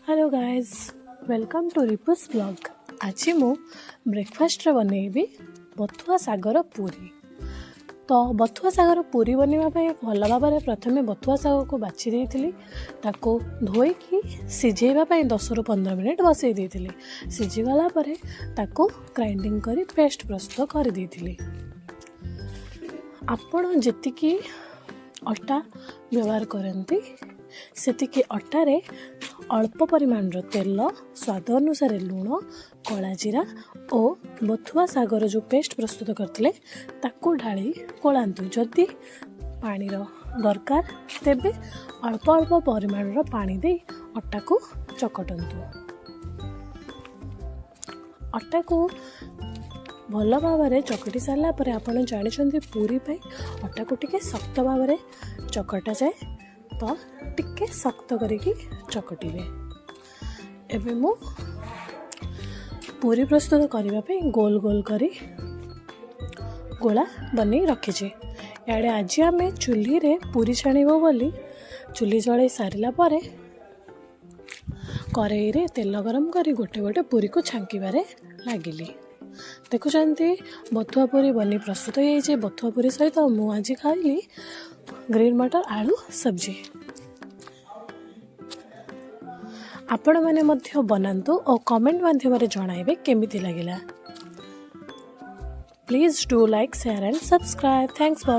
Hello guys, welcome to Ripu's blog. आज मु breakfast बनैबी बथुआ सागर पूरी। तो बथुआ सागर पूरी बनवाई भल भाव में प्रथम बथुआ साग को बाछि देइथिली, ताको धोईकी सिझेइबा 10 ରୁ 15 मिनिट बसई देइथिली। सिझीगला परे ताको ग्राइंडिंग करी पेस्ट प्रस्तुत कर देइथिली। आपण जेतिकी अटा व्यवहार करती सेतिकी अटारे अल्प परिमाण तेल, स्वाद अनुसार लुण, कला जीरा और बथुआ सागर जो पेस्ट प्रस्तुत करते ताकू ढाली कोलांतु। जदि पानी दरकार तेबे अल्प अल्प परिमाण पानी दे अटा को चकटंतु। अटा को भल भाव में चकटी सारा पर आपड़ जानते पूरी पाई अटा को टिके शक्त भाव में चकटा जाए, तो टिके शक्त करिकी चकटिबे। एबे मु पूरी प्रस्तुत करने गोल गोल करी गोला बनी रखी। याडे आज आम चूल्ही रे पूरी छाणीबो बोली चूल्ही जलाई सारिला परे कड़ाई रे तेल गरम करी गोटे गोटे पूरी को छांकीबारे लागिली। देखुंती बथुआ पूरी बनी प्रस्तुत हो। बथुआ पूरी सहित मु आज खाइली ग्रीन मटर आलू सब्जी। आपण मैंने मध्य बनातु और कमेंट माध्यम जणाइबे केमिति लागिला। Please do like, share and subscribe. Thanks for